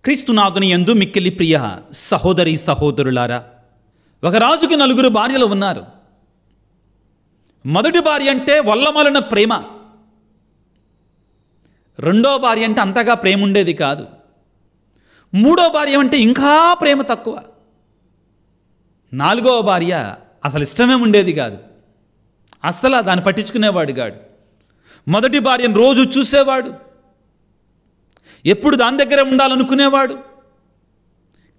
క్రీస్తునాథుని యందు మిక్కిలి ప్రియ సహోదరి సహోదరులారా, ఒక రాజుకి 4 భార్యలు ఉన్నారు. మొదటి భార్య అంటే వల్లమలిన ప్రేమ. రెండో భార్య అంటే అంతగా ప్రేమ ఉండేది కాదు. మూడో భార్య అంటే ఇంకా ప్రేమ తక్కువ. 4వ భార్య అసలు ఇష్టమే ఉండేది కాదు. అస్సలు దాన్ని పట్టించుకునేవాడు కాడు. మొదటి భార్యను రోజు చూసేవాడు, ఎప్పుడు దాని దగ్గర ఉండాలనుకునేవాడు,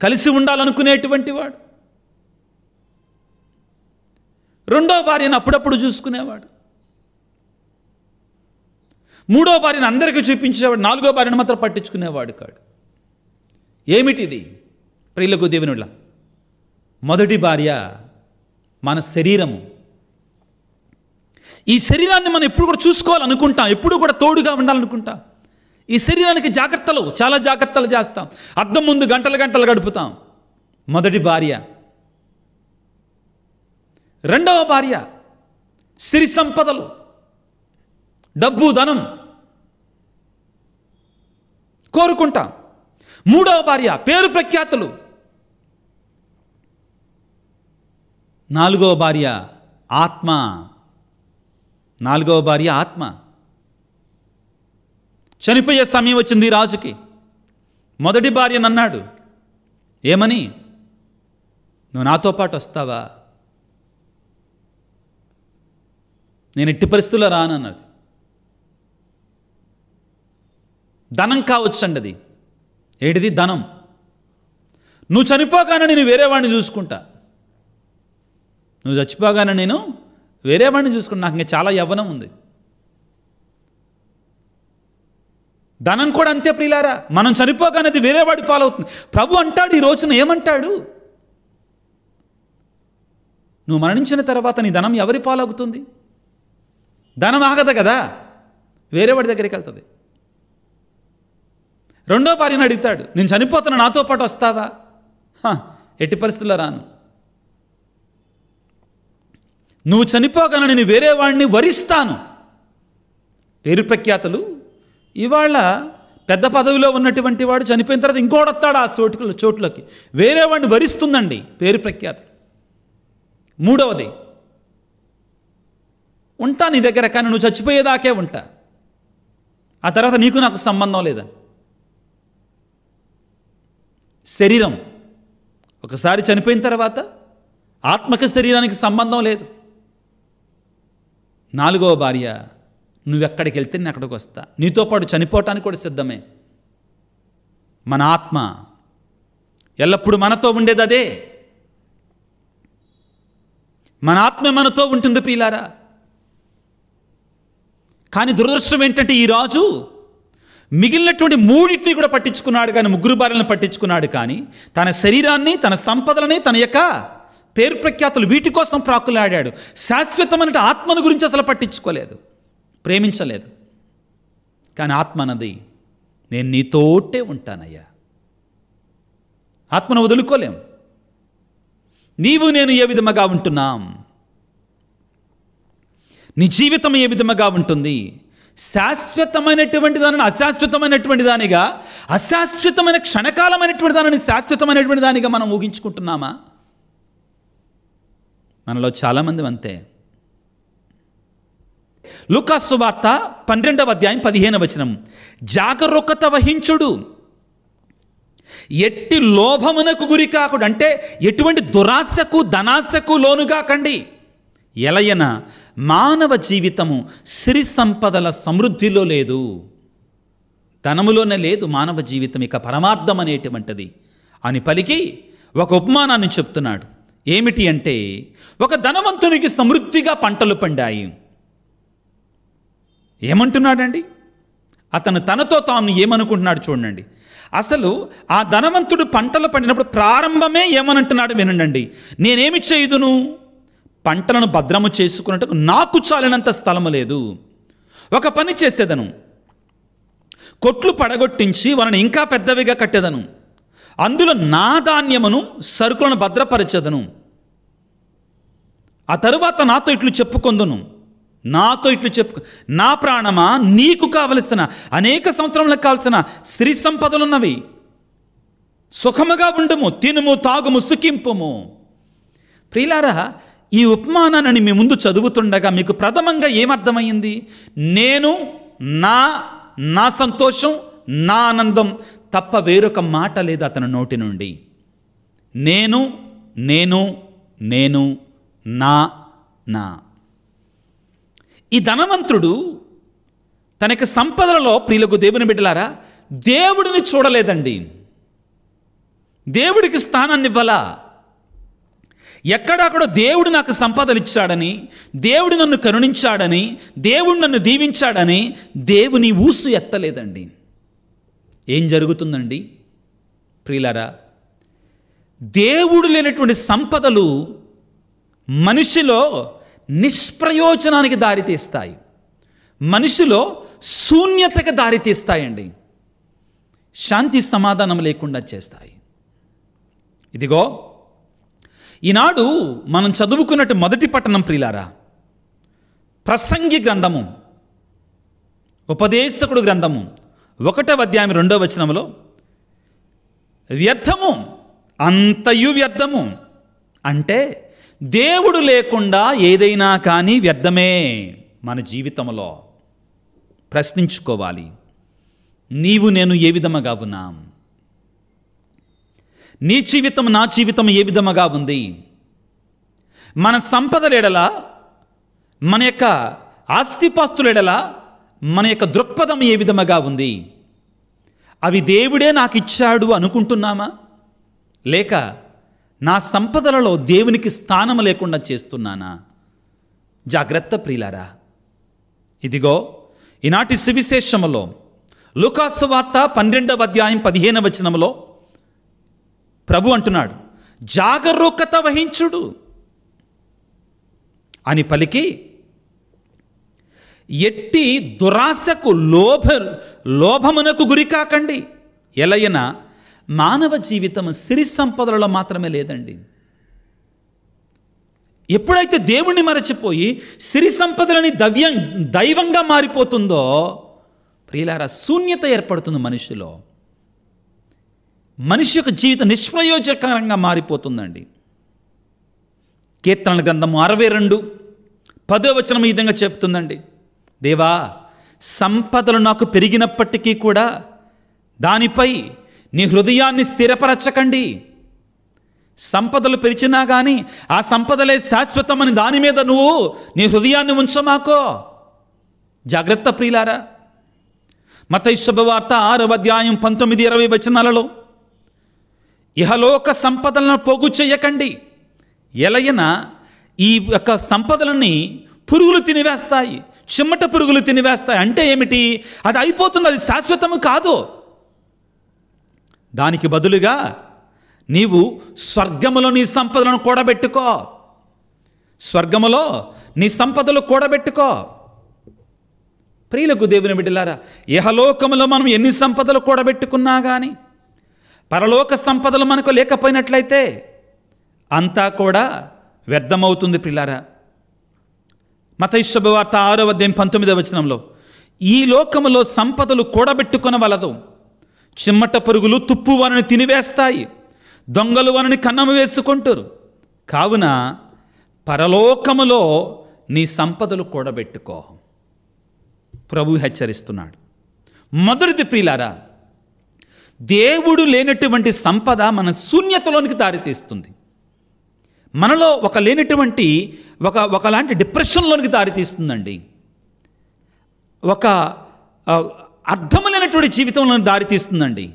కలిసి ఉండాలనుకునేటువంటి వాడు. రెండో భార్యను అప్పుడప్పుడు చూసుకునేవాడు. మూడో భార్యను అందరికీ చూపించేవాడు. 4వ భార్యను మాత్రం పట్టించుకునేవాడు కాడు. ఏమిటిది? ప్రియులకు దేవునుల, మొదటి భార్య మన శరీరము. ఈ శరీరాన్ని మనం ఎప్పుడు కూడా చూసుకోవాలనుకుంటాం, ఎప్పుడు కూడా తోడుగా ఉండాలనుకుంటాం. ఈ శరీరానికి జాగ్రత్తలు, చాలా జాగ్రత్తలు చేస్తాం. అద్దం ముందు గంటలు గడుపుతాం. మొదటి భార్య. రెండవ భార్య సిరి సంపదలు, డబ్బు, ధనం కోరుకుంటాం. మూడవ భార్య పేరు ప్రఖ్యాతులు. 4వ భార్య ఆత్మ. 4వ భార్య ఆత్మ. చనిపోయే సమయం వచ్చింది రాజుకి. మొదటి భార్యను అన్నాడు, ఏమని? నువ్వు నాతో పాటు వస్తావా? నేను ఎట్టి పరిస్థితుల్లో రానన్నది. ధనం కావచ్చండి అది. ఏంటిది? ధనం. నువ్వు చనిపోగానే నేను వేరే వాడిని చూసుకుంటా. నువ్వు చచ్చిపోగానే నేను వేరే వాడిని చూసుకుంటా. నాకు ఇంకా చాలా యవ్వనం ఉంది. ధనం కూడా అంతే ప్రియులారా. మనం చనిపోగానే అది వేరే వాడి పాలవుతుంది. ప్రభు అంటాడు ఈ రోజున, ఏమంటాడు? నువ్వు మరణించిన తర్వాత నీ ధనం ఎవరి పాలవుతుంది? ధనం ఆగదు కదా, వేరే వాడి దగ్గరికి వెళ్తుంది. రెండో భార్యను అడుగుతాడు, నేను చనిపోతున్నా, నాతో పాటు వస్తావా? ఎట్టి పరిస్థితుల్లో రాను. నువ్వు చనిపోగానే నేను వేరే వాడిని వరిస్తాను. పేరు ప్రఖ్యాతలు. ఇవాళ పెద్ద పదవిలో ఉన్నటువంటి వాడు చనిపోయిన తర్వాత ఇంకోటి వస్తాడు ఆ చోట్లోకి, వేరే వాడిని వరిస్తుందండి పేరు ప్రఖ్యాతలు. మూడవది, ఉంటా నీ దగ్గర, కానీ నువ్వు చచ్చిపోయేదాకే ఉంటా. ఆ తర్వాత నీకు నాకు సంబంధం లేదని. శరీరం ఒకసారి చనిపోయిన తర్వాత ఆత్మక శరీరానికి సంబంధం లేదు. 4వ భార్య, నువ్వెక్కడికి వెళ్తే నేను అక్కడికి వస్తా. నీతో పాటు చనిపోవటానికి కూడా సిద్ధమే. మన ఆత్మ ఎల్లప్పుడూ మనతో ఉండేది అదే. మన ఆత్మ మనతో ఉంటుంది ప్రియులారా. కానీ దురదృష్టం ఏంటంటే ఈ రాజు మిగిలినటువంటి 3 కూడా పట్టించుకున్నాడు, కానీ 3 భార్యలను పట్టించుకున్నాడు. కానీ తన శరీరాన్ని, తన సంపదలని, తన యొక్క పేరు ప్రఖ్యాతులు, వీటి కోసం ప్రాకులాడాడు. శాశ్వతమైన ఆత్మను గురించి అసలు పట్టించుకోలేదు, ప్రేమించలేదు. కానీ ఆత్మ అన్నది, నేను నీతోటే ఉంటానయ్యా. ఆత్మను వదులుకోలేం. నీవు నేను ఏ విధముగా ఉంటున్నాం, నీ జీవితం ఏ విధముగా ఉంటుంది? శాశ్వతమైనటువంటి దానిని అశాశ్వతమైనటువంటి దానిగా, అశాశ్వతమైన క్షణకాలమైనటువంటి దానిని శాశ్వతమైనటువంటి దానిగా మనం ఊహించుకుంటున్నామా? మనలో చాలామంది అంతే. లూకా సువార్త 12వ అధ్యాయం 15వ వచనం, జాగరూకత వహించుడు, ఎట్టి లోభమునకు గురి కాకుడు. అంటే ఎటువంటి దురాశకు, ధనాశకు లోను కాకండి. ఎలయన మానవ జీవితము సిరి సంపదల సమృద్ధిలో లేదు, ధనములోనే లేదు మానవ జీవితం, ఇక పరమార్థం అనేటువంటిది అని పలికి ఒక ఉపమానాన్ని చెప్తున్నాడు. ఏమిటి అంటే, ఒక ధనవంతునికి సమృద్ధిగా పంటలు పండాయి. ఏమంటున్నాడండి? అతను తనతో తాను ఏమనుకుంటున్నాడు చూడండి. అసలు ఆ ధనవంతుడు పంటలు పండినప్పుడు ప్రారంభమే ఏమనంటున్నాడు వినండి. నేనేమి చేయుదును? పంటలను భద్రము చేసుకున్నట్టు నాకు చాలినంత స్థలము లేదు. ఒక పని చేసేదను, కొట్లు పడగొట్టించి వాళ్ళని ఇంకా పెద్దవిగా కట్టేదను. అందులో నా ధాన్యమును, సరుకులను భద్రపరచెదను. ఆ తరువాత నాతో ఇట్లు చెప్పుకొందును, నా ప్రాణమా, నీకు కావలసిన అనేక సంవత్సరములకు కావలసిన సిరి సంపదలున్నవి. సుఖముగా ఉండుము, తినుము, తాగుము, సుఖింపుము. ప్రియులారా, ఈ ఉపమానాన్ని మీ ముందు చదువుతుండగా మీకు ప్రథమంగా ఏమర్థమైంది? నేను, నా సంతోషం, నా ఆనందం తప్ప వేరొక మాట లేదు అతని నోటి నుండి. నేను నేను నేను నా నా. ఈ ధనవంతుడు తనకి సంపదలలో, ప్రియులకు దేవుని బిడ్డలారా, దేవుడిని చూడలేదండి. దేవుడికి స్థానాన్ని ఇవ్వాలా. ఎక్కడక్కడ దేవుడు నాకు సంపదలు ఇచ్చాడని, దేవుడు నన్ను కరుణించాడని, దేవుడు నన్ను దీవించాడని దేవుని ఊసు ఎత్తలేదండి. ఏం జరుగుతుందండి ప్రియులారా? దేవుడు లేనటువంటి సంపదలు మనిషిలో నిష్ప్రయోజనానికి దారితీస్తాయి, మనిషిలో శూన్యతకు దారితీస్తాయండి, శాంతి సమాధానం లేకుండా చేస్తాయి. ఇదిగో ఈనాడు మనం చదువుకున్నట్టు మొదటి పట్టణం ప్రియులారా, ప్రసంగి గ్రంథము, ఉపదేశకుడు గ్రంథము 1వ అధ్యాయం 2వ వచనములో వ్యర్థము, అంతయు వ్యర్థము అంటే దేవుడు లేకుండా ఏదైనా కానీ వ్యర్థమే. మన జీవితంలో ప్రశ్నించుకోవాలి, నీవు నేను ఏ విధముగా ఉన్నాం? నీ జీవితం నా జీవితం ఏ విధముగా ఉంది? మన సంపదలేడల, మన యొక్క ఆస్తిపాస్తులేడల మన యొక్క దృక్పథం ఏ విధముగా ఉంది? అవి దేవుడే నాకు ఇచ్చాడు అనుకుంటున్నామా? లేక నా సంపదలలో దేవునికి స్థానం లేకుండా చేస్తున్నానా? జాగ్రత్త ప్రియులారా. ఇదిగో ఈనాటి సువిశేషములో లూకాసు వార్త 12వ అధ్యాయం 15వ వచనములో ప్రభు అంటున్నాడు, జాగరూకత వహించుడు అని పలికి, ఎట్టి దురాశకు లోభమునకు గురి కాకండి. ఎలయన మానవ జీవితం సిరి సంపదలలో మాత్రమే లేదండి. ఎప్పుడైతే దేవుణ్ణి మరచిపోయి సిరి సంపదలని దైవంగా మారిపోతుందో ప్రియులారా, శూన్యత ఏర్పడుతుంది మనిషిలో. మనిషి యొక్క జీవితం నిష్ప్రయోజకరంగా మారిపోతుందండి. కీర్తనల గ్రంథము 62:10వ వచనం ఈ విధంగా చెప్తుందండి, దేవా సంపదలు నాకు పెరిగినప్పటికీ కూడా దానిపై నీ హృదయాన్ని స్థిరపరచకండి. సంపదలు పెరిచినా కానీ ఆ సంపదలే శాశ్వతమని దాని మీద నువ్వు నీ హృదయాన్ని ఉంచమాకో. జాగ్రత్త ప్రియులారా. మత్తయి శుభవార్త 6వ అధ్యాయం 19-20 వచనాలలో, ఇహలోక సంపదలను పోగు చేయకండి, ఎలయన ఈ యొక్క సంపదలని పురుగులు తినివేస్తాయి, చిమ్మట పురుగులు తినివేస్తాయి. అంటే ఏమిటి? అది అయిపోతుంది, అది శాశ్వతము కాదు. దానికి బదులుగా నీవు స్వర్గములో నీ సంపదలను కూడబెట్టుకో, స్వర్గములో నీ సంపదలు కూడబెట్టుకో. ప్రియులకు దేవుని బిడ్డలారా, ఇహలోకములో మనం ఎన్ని సంపదలు కూడబెట్టుకున్నా కానీ పరలోక సంపదలు మనకు లేకపోయినట్లయితే అంతా కూడా వ్యర్థమవుతుంది ప్రియులారా. మత్తయి శుభవార్త 6వ అధ్యాయం 19వ వచనంలో, ఈ లోకములో సంపదలు కూడబెట్టుకొనవలదు, చిమ్మట పురుగులు తుప్పు వారిని తినివేస్తాయి, దొంగలు వారిని కన్నము వేసుకుంటారు, కావున పరలోకములో నీ సంపదలు కూడబెట్టుకో. ప్రభు హెచ్చరిస్తున్నాడు. మొదటిది ప్రియులారా, దేవుడు లేనటువంటి సంపద మన శూన్యతలోనికి దారితీస్తుంది, మనలో లేనటువంటి ఒకలాంటి డిప్రెషన్లోనికి దారితీస్తుందండి, ఒక అర్థం లేనటువంటి జీవితంలో దారితీస్తుందండి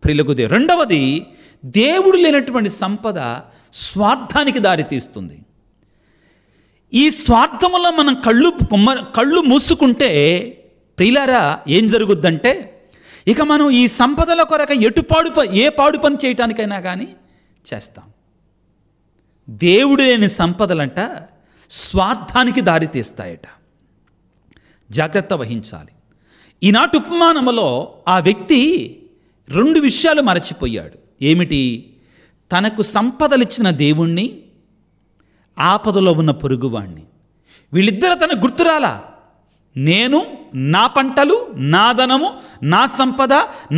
ప్రియులకు. రెండవది, దేవుడు లేనటువంటి సంపద స్వార్థానికి దారితీస్తుంది. ఈ స్వార్థంలో మనం కళ్ళు మూసుకుంటే ప్రియులారా ఏం జరుగుద్దంటే, ఇక మనం ఈ సంపదల కొరకు ఏ పాడు పని చేయటానికైనా కానీ చేస్తాం. దేవుడు లేని సంపదలంట స్వార్థానికి దారితీస్తాయట. జాగ్రత్త వహించాలి. ఈనాటి ఉపమానములో ఆ వ్యక్తి 2 విషయాలు మరచిపోయాడు. ఏమిటి? తనకు సంపదలిచ్చిన దేవుణ్ణి, ఆపదలో ఉన్న పొరుగువాణ్ణి. వీళ్ళిద్దరు తనకు గుర్తురాలా. నేను, నా పంటలు, నా ధనము, నా సంపద,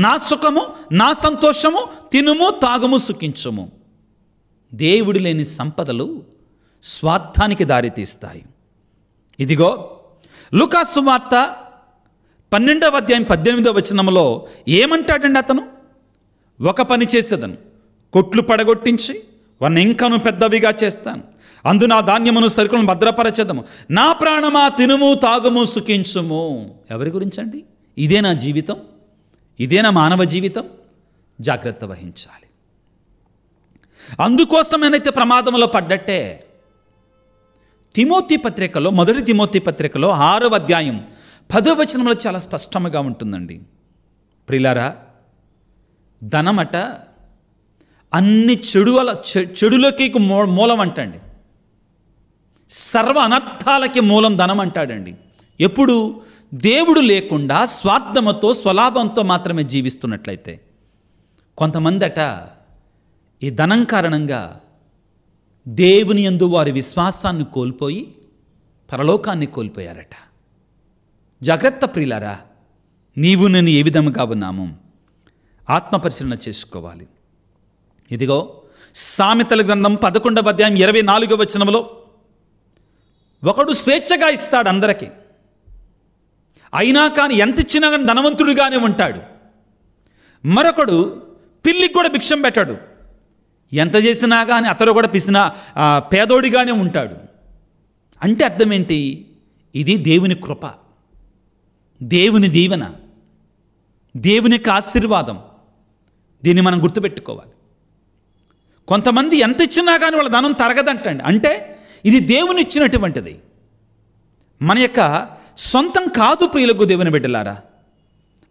నా సుఖము, నా సంతోషము, తినుము తాగుము సుఖించుము. దేవుడు లేని సంపదలు స్వార్థానికి దారితీస్తాయి. ఇదిగో లూకా సువార్త 12వ అధ్యాయం 18వ వచనంలో ఏమంటాడండి అతను? ఒక పని చేసేదను, కొట్లు పడగొట్టించి వారిని ఇంకను పెద్దవిగా చేస్తాను, అందు నా ధాన్యమును సరుకులను భద్రపరచదము, నా ప్రాణమా తినుము తాగుము సుఖించుము. ఎవరి గురించండి? ఇదే నా జీవితం, ఇదే నా మానవ జీవితం. జాగ్రత్త వహించాలి. అందుకోసమేనైతే ప్రమాదంలో పడ్డట్టే. తిమోతి పత్రికలో, మొదటి తిమోతి పత్రికలో 6వ అధ్యాయం 10వ వచనంలో చాలా స్పష్టంగా ఉంటుందండి. ప్రియులారా, ధనమట అన్ని చెడులకి మూలం అంటండి. సర్వ అనర్థాలకి మూలం ధనం అంటాడండి. ఎప్పుడు? దేవుడు లేకుండా స్వార్థముతో స్వలాభంతో మాత్రమే జీవిస్తున్నట్లయితే. కొంతమంది అట ఈ ధనం కారణంగా దేవుని యందు వారి విశ్వాసాన్ని కోల్పోయి పరలోకాన్ని కోల్పోయారట. జాగ్రత్త ప్రియులారా, నీవు నేను ఏ విధముగా ఉన్నాము ఆత్మపరిశీలన చేసుకోవాలి. ఇదిగో సామెతల గ్రంథం 11వ అధ్యాయం 24వ వచనంలో, ఒకడు స్వేచ్ఛగా ఇస్తాడు అందరికీ, అయినా కానీ ఎంత ఇచ్చినా కానీ ధనవంతుడిగానే ఉంటాడు. మరొకడు పిల్లికి కూడా భిక్షం పెట్టాడు, ఎంత చేసినా కానీ అతడు కూడా పేదోడిగానే ఉంటాడు. అంటే అర్థం ఏంటి? ఇది దేవుని కృప, దేవుని దీవెన, దేవుని యొక్క ఆశీర్వాదం. దీన్ని మనం గుర్తుపెట్టుకోవాలి. కొంతమంది ఎంత ఇచ్చినా కానీ వాళ్ళ ధనం తరగదంటండి. అంటే ఇది దేవుని ఇచ్చినటువంటిది, మన యొక్క సొంతం కాదు. ప్రియులకు దేవుని బిడ్డలారా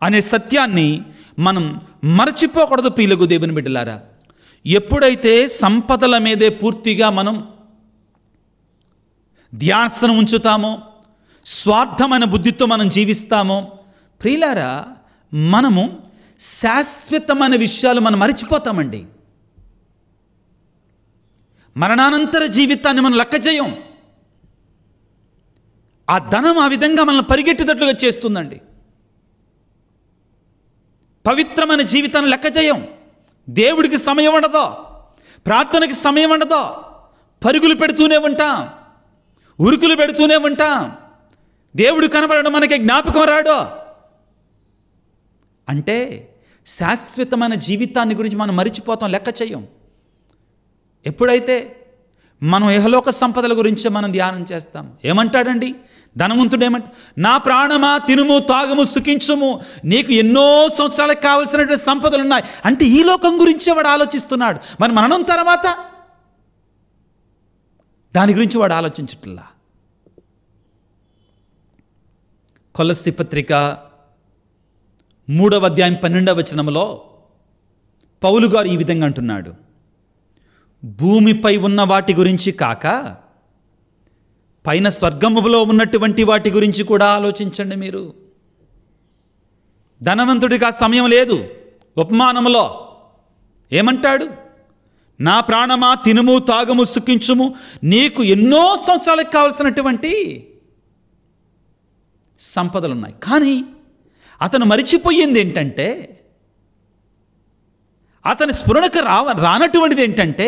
అనే సత్యాన్ని మనం మరచిపోకూడదు. ప్రియులకు దేవుని బిడ్డలారా, ఎప్పుడైతే సంపదల మీదే పూర్తిగా మనం ధ్యాసను ఉంచుతామో, స్వార్థమైన బుద్ధితో మనం జీవిస్తామో, ప్రియులారా, మనము శాశ్వతమైన విషయాలు మనం మరిచిపోతామండి. మరణానంతర జీవితాన్ని మనం లెక్క చేయం. ఆ ధనం ఆ విధంగా మనల్ని పరిగెట్టేటట్లుగా చేస్తుందండి. పవిత్రమైన జీవితాన్ని లెక్క చేయం. దేవుడికి సమయం ఉండదో, ప్రార్థనకి సమయం ఉండదో, పరుగులు పెడుతూనే ఉంటాం, ఉరుకులు పెడుతూనే ఉంటాం. దేవుడు కనబడడం మనకి జ్ఞాపకం రాడు. అంటే శాశ్వతమైన జీవితాన్ని గురించి మనం మరిచిపోతాం, లెక్క చేయం. ఎప్పుడైతే మనం ఇహలోక సంపదల గురించి మనం ధ్యానం చేస్తాం, ఏమంటాడండి ధనవంతుడు? నా ప్రాణమా తినుము తాగుము సుఖించుము, నీకు ఎన్నో సంవత్సరాలకు కావలసినటువంటి సంపదలు ఉన్నాయి. అంటే ఈ లోకం గురించే వాడు ఆలోచిస్తున్నాడు. మరి మరణం తర్వాత దాని గురించి వాడు ఆలోచించట్లా. కొలస్సీ పత్రిక 3వ అధ్యాయం 12వ వచనంలో పౌలు గారు ఈ విధంగా అంటున్నాడు, భూమిపై ఉన్న వాటి గురించి కాక పైన స్వర్గములో ఉన్నటువంటి వాటి గురించి కూడా ఆలోచించండి. మీరు ధనవంతుడికి ఆ సమయం లేదు. ఉపమానములో ఏమంటాడు? నా ప్రాణమా తినుము తాగుము సుఖించుము, నీకు ఎన్నో సంవత్సరాలకు కావలసినటువంటి సంపదలు ఉన్నాయి. కానీ అతను మరిచిపోయింది ఏంటంటే, అతని స్ఫురణకు రానటువంటిది ఏంటంటే,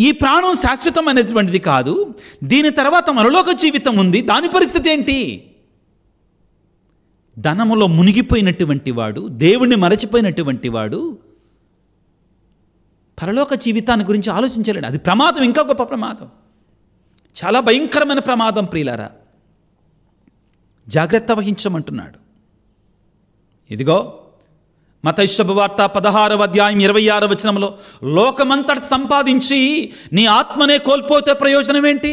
ఈ ప్రాణం శాశ్వతమైనటువంటిది కాదు, దీని తర్వాత మరొక జీవితం ఉంది. దాని పరిస్థితి ఏంటి? ధనములో మునిగిపోయినటువంటి వాడు, దేవుణ్ణి మరచిపోయినటువంటి వాడు పరలోక జీవితాన్ని గురించి ఆలోచించలేడు. అది ప్రమాదం, ఇంకా గొప్ప ప్రమాదం, చాలా భయంకరమైన ప్రమాదం. ప్రియులారా, జాగ్రత్త వహించమంటున్నాడు. ఇదిగో మత్తయి శుభవార్త 16వ అధ్యాయం 26వ వచనంలో, లోకమంతటి సంపాదించి నీ ఆత్మనే కోల్పోతే ప్రయోజనం ఏంటి?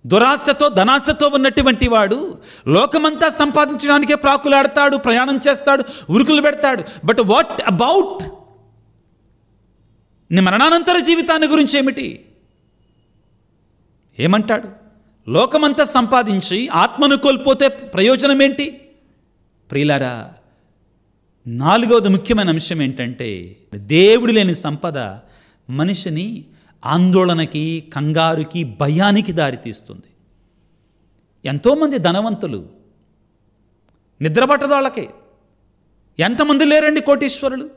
దురాశతో ధనాశతో ఉన్నటువంటి వాడు లోకమంతా సంపాదించడానికే ప్రాకులాడతాడు, ప్రయాణం చేస్తాడు, ఉరుకులు పెడతాడు. బట్ వాట్ అబౌట్ నీ మరణానంతర జీవితాన్ని గురించి ఏమిటి? ఏమంటాడు? లోకమంతా సంపాదించి ఆత్మను కోల్పోతే ప్రయోజనం ఏంటి? ప్రియులారా, 4వది ముఖ్యమైన అంశం ఏంటంటే, దేవుడు లేని సంపద మనిషిని ఆందోళనకి, కంగారుకి, భయానికి దారితీస్తుంది. ఎంతోమంది ధనవంతులు నిద్రపట్టదు వాళ్ళకి. ఎంతమంది లేరండి కోటీశ్వరులు,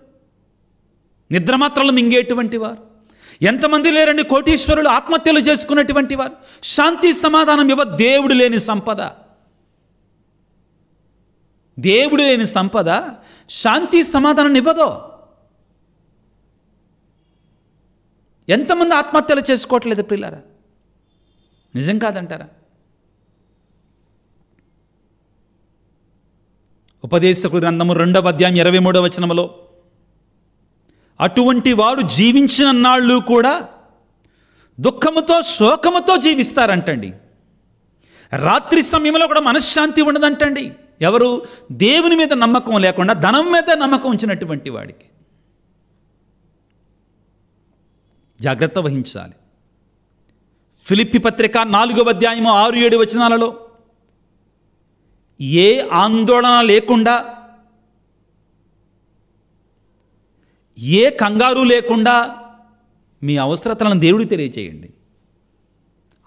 నిద్రమాత్రలు మింగేటువంటి వారు? ఎంతమంది లేరండి కోటీశ్వరులు ఆత్మహత్యలు చేసుకున్నటువంటి వారు? శాంతి సమాధానం దేవుడు లేని సంపద, దేవుడు లేని సంపద శాంతి సమాధానం ఇవ్వదో. ఎంతమంది ఆత్మహత్యలు చేసుకోవట్లేదు పిల్లరా? నిజం కాదంటారా? ఉపదేశకుల గ్రంథము 2వ అధ్యాయం 23వ వచనములో, అటువంటి వారు జీవించిన నాళ్ళు కూడా దుఃఖముతో శోకముతో జీవిస్తారంటండి. రాత్రి సమయంలో కూడా మనశ్శాంతి ఉండదంటండి. ఎవరు? దేవుని మీద నమ్మకం లేకుండా ధనం మీద నమ్మకం ఉంచినటువంటి వాడికి. జాగ్రత్త వహించాలి. ఫిలిప్పీ పత్రిక 4వ అధ్యాయము 6-7 వచనాలలో, ఏ ఆందోళన లేకుండా, ఏ కంగారు లేకుండా మీ అవసరతలను దేవుడికి తెలియచేయండి.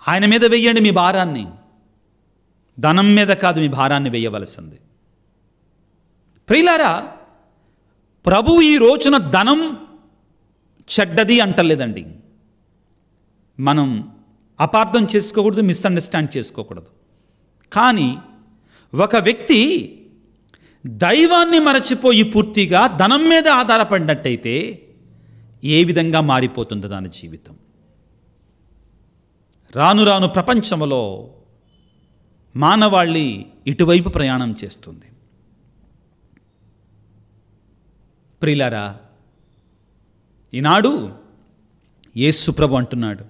ఆయన మీద వెయ్యండి మీ భారాన్ని. ధనం మీద కాదు మీ భారాన్ని వేయవలసింది. ప్రియులారా, ప్రభువు ఈ రోజున ధనం చెడ్డది అంటలేదండి. మనం అపార్థం చేసుకోకూడదు, మిస్అండర్స్టాండ్ చేసుకోకూడదు. కానీ ఒక వ్యక్తి దైవాన్ని మరచిపోయి పూర్తిగా ధనం మీద ఆధారపడినట్టయితే ఏ విధంగా మారిపోతుందో దాని జీవితం. రాను రాను ప్రపంచంలో మానవాళి ఇటువైపు ప్రయాణం చేస్తుంది. ప్రియులారా, ఈనాడు యేసు ప్రభు అంటున్నాడు,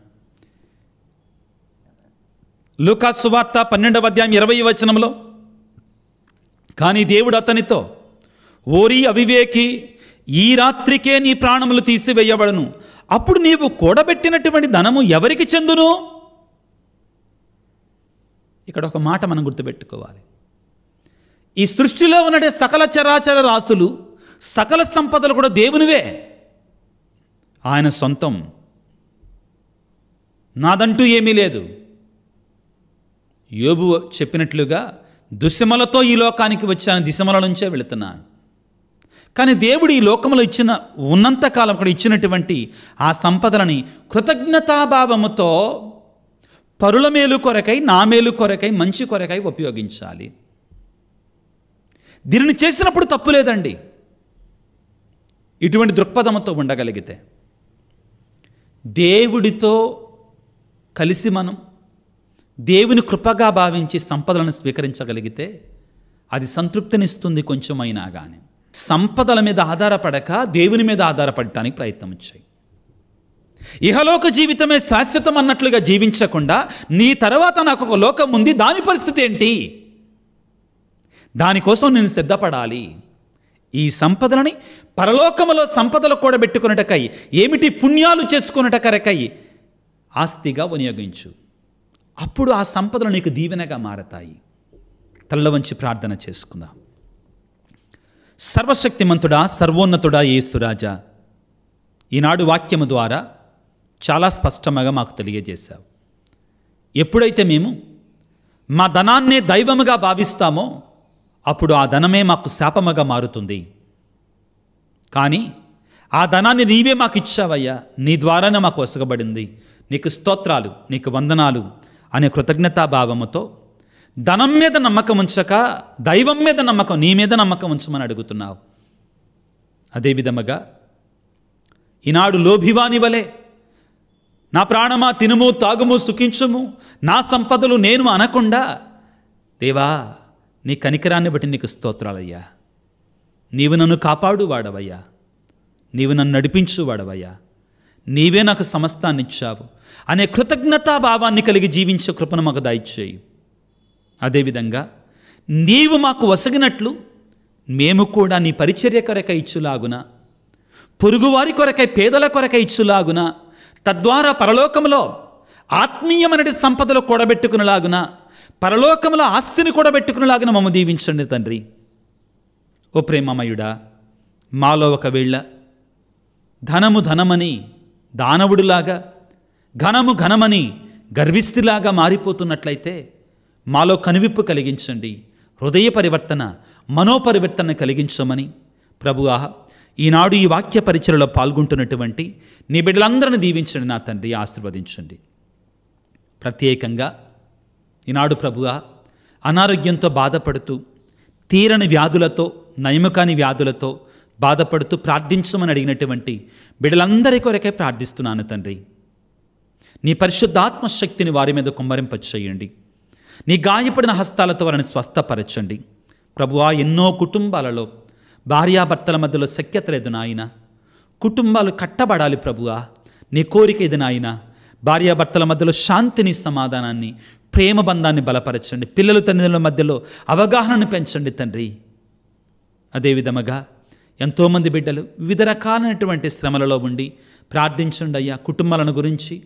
లూకా సువార్త 12వ అధ్యాయం 20వ వచనంలో, కానీ దేవుడు అతనితో, ఓరి అవివేకి, ఈ రాత్రికే నీ ప్రాణములు తీసివేయబడను, అప్పుడు నీవు కూడబెట్టినటువంటి ధనము ఎవరికి చెందును? ఇక్కడ ఒక మాట మనం గుర్తుపెట్టుకోవాలి. ఈ సృష్టిలో ఉన్న సకల చరాచర రాసులు, సకల సంపదలు కూడా దేవునివే, ఆయన సొంతం. నాదంటూ ఏమీ లేదు. యోబు చెప్పినట్లుగా దుశ్శమలతో ఈ లోకానికి వచ్చాను, దిశమల నుంచే వెళుతున్నాను. కానీ దేవుడు ఈ లోకంలో ఇచ్చిన ఉన్నంతకాలం కూడా ఇచ్చినటువంటి ఆ సంపదలని కృతజ్ఞతాభావముతో పరుల మేలు కొరకై, నా మేలు కొరకై, మంచి కొరకై ఉపయోగించాలి. దీనిని చేసినప్పుడు తప్పు లేదండి. ఇటువంటి దృక్పథంతో ఉండగలిగితే, దేవుడితో కలిసి మనం దేవుని కృపగా భావించి సంపదలను స్వీకరించగలిగితే అది సంతృప్తినిస్తుంది. కొంచెమైనా కానీ సంపదల మీద ఆధారపడక దేవుని మీద ఆధారపడటానికి ప్రయత్నం చేయి. ఇహలోక జీవితమే శాశ్వతం అన్నట్లుగా జీవించకుండా, నీ తర్వాత నాకు ఒక లోకం ఉంది, దాని పరిస్థితి ఏంటి, దానికోసం నేను సిద్ధపడాలి. ఈ సంపదలని పరలోకములో సంపదలు కూడబెట్టుకున్నటకై, ఏమిటి పుణ్యాలు చేసుకున్నటకరకై ఆస్తిగా వినియోగించు. అప్పుడు ఆ సంపదలు నీకు దీవెనగా మారతాయి. తల్ల వంచి ప్రార్థన చేసుకుందాం. సర్వశక్తిమంతుడా, సర్వోన్నతుడా యేసురాజా, ఈనాడు వాక్యము ద్వారా చాలా స్పష్టంగా మాకు తెలియజేశావు. ఎప్పుడైతే మేము మా ధనాన్నే దైవముగా భావిస్తామో అప్పుడు ఆ ధనమే మాకు శాపముగా మారుతుంది. కానీ ఆ ధనాన్ని నీవే మాకు ఇచ్చావయ్యా, నీ ద్వారానే మాకు వసగబడింది. నీకు స్తోత్రాలు, నీకు వందనాలు అనే కృతజ్ఞతాభావముతో ధనం మీద నమ్మకం ఉంచక దైవం మీద నమ్మకం, నీ మీద నమ్మకం ఉంచమని అడుగుతున్నావు. అదేవిధముగా ఈనాడు లోభివాని వలె, నా ప్రాణమా తినుము తాగుము సుఖించుము, నా సంపదలు నేను అనకుండా, దేవా నీ కనికరాన్ని బట్టి నీకు స్తోత్రాలయ్యా, నీవు నన్ను కాపాడు వాడవయ్యా, నీవు నన్ను నడిపించు వాడవయ్యా, నీవే నాకు సమస్తాన్ని ఇచ్చావు అనే కృతజ్ఞతాభావాన్ని కలిగి జీవించే కృపను మాకు దయచేయి. అదేవిధంగా నీవు మాకు వసగినట్లు మేము కూడా నీ పరిచర్య కొరకై ఇచ్చులాగున, పొరుగువారి కొరకై, పేదల కొరకై ఇచ్చులాగున, తద్వారా పరలోకములో ఆత్మీయమైన సంపదలు కూడబెట్టుకునేలాగున, పరలోకములో ఆస్తిని కూడబెట్టుకునేలాగున మమ్మ దీవించండి తండ్రి. ఓ ప్రేమమయుడా, మాలో ఒకవేళ ధనము ధనమని దానవుడిలాగా, ఘనము ఘనమని గర్విష్ఠిలాగా మారిపోతున్నట్లయితే మాలో కనువిప్పు కలిగించండి, హృదయ పరివర్తన, మనోపరివర్తన కలిగించమని ప్రభువా ఈనాడు ఈ వాక్య పరిచయలో పాల్గొంటున్నటువంటి నీ బిడ్డలందరిని దీవించండి నా తండ్రి, ఆశీర్వదించండి. ప్రత్యేకంగా ఈనాడు ప్రభువా అనారోగ్యంతో బాధపడుతూ, తీరని వ్యాధులతో, నయముకాని వ్యాధులతో బాధపడుతూ ప్రార్థించమని అడిగినటువంటి బిడ్డలందరి కొరకే ప్రార్థిస్తున్నాను తండ్రి. నీ పరిశుద్ధాత్మ శక్తిని వారి మీద కుమ్మరింపచేయండి. నీ గాయపడిన హస్తాలతో వారిని స్వస్థపరచండి. ప్రభువా ఎన్నో కుటుంబాలలో భార్యాభర్తల మధ్యలో సఖ్యత లేదు నాయన. కుటుంబాలు కట్టబడాలి ప్రభువా, నీ కోరిక ఇది నాయన. భార్యాభర్తల మధ్యలో శాంతిని, సమాధానాన్ని, ప్రేమ బంధాన్ని బలపరచండి. పిల్లలు తల్లిదండ్రుల మధ్యలో అవగాహనను పెంచండి తండ్రి. అదేవిధముగా ఎంతోమంది బిడ్డలు వివిధ రకాలైనటువంటి శ్రమలలో ఉండి ప్రార్థించండి అయ్యా. కుటుంబాలను గురించి,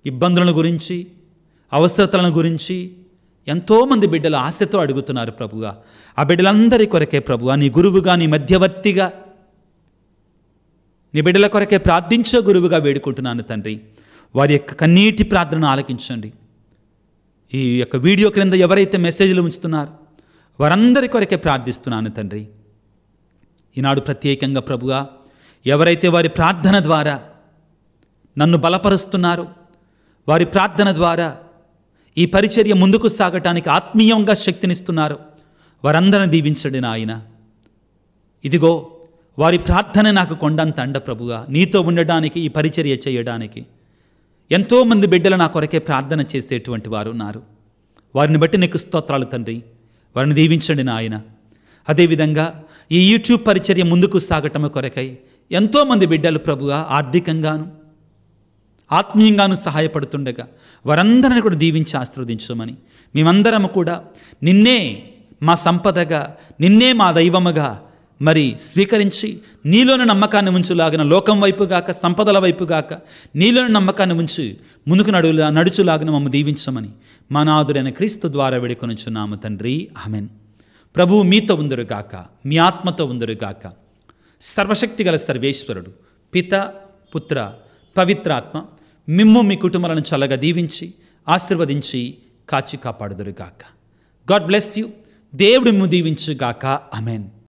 ఇబ్బందులను గురించి, అవసరతలను గురించి ఎంతోమంది బిడ్డలు ఆశతో అడుగుతున్నారు ప్రభువా. ఆ బిడ్డలందరి కొరకే ప్రభువా, నీ గురువుగా, నీ మధ్యవర్తిగా, నీ బిడ్డల కొరకే ప్రార్థించే గురువుగా వేడుకుంటున్నాను తండ్రి. వారి యొక్క కన్నీటి ప్రార్థనను ఆలకించండి. ఈ యొక్క వీడియో క్రింద ఎవరైతే మెసేజ్లు ఉంచుతున్నారో వారందరి కొరకే ప్రార్థిస్తున్నాను తండ్రి. ఈనాడు ప్రత్యేకంగా ప్రభువా ఎవరైతే వారి ప్రార్థన ద్వారా నన్ను బలపరుస్తున్నారో, వారి ప్రార్థన ద్వారా ఈ పరిచర్య ముందుకు సాగటానికి ఆత్మీయంగా శక్తినిస్తున్నారు, వారందరిని దీవించండి నాయన. ఇదిగో వారి ప్రార్థన నాకు కొండంత అండ ప్రభువా. నీతో ఉండడానికి, ఈ పరిచర్య చేయడానికి ఎంతోమంది బిడ్డలు నా కొరకే ప్రార్థన చేసేటువంటి వారు ఉన్నారు. వారిని బట్టి నీకు స్తోత్రాలు తండ్రి. వారిని దీవించండి నాయన. అదేవిధంగా ఈ యూట్యూబ్ పరిచర్య ముందుకు సాగటం కొరకై ఎంతోమంది బిడ్డలు ప్రభువా ఆర్థికంగాను, ఆత్మీయంగాను సహాయపడుతుండగా వారందరిని కూడా దీవించి ఆశీర్వదించమని, మేమందరము కూడా నిన్నే మా సంపదగా, నిన్నే మా దైవముగా మరి స్వీకరించి నీలోని నమ్మకాన్ని ఉంచులాగిన, లోకం వైపుగాక, సంపదల వైపుగాక నీలోని నమ్మకాన్ని ఉంచి ముందుకు నడుచులాగిన మమ్మ దీవించమని మా నాథుడైన క్రీస్తు ద్వారా వేడుకొనుచున్నాము తండ్రి. ఆమెన్. ప్రభువు మీతో ఉందరుగాక, మీ ఆత్మతో ఉందరుగాక. సర్వశక్తి గల సర్వేశ్వరుడు పిత, పుత్ర, పవిత్రాత్మ మిమ్ము మీ కుటుంబాలను చల్లగా దీవించి ఆశీర్వదించి కాచి కాపాడుదురుగాక. God bless you. దేవుడు మిమ్ము దీవించుగాక. ఆమెన్.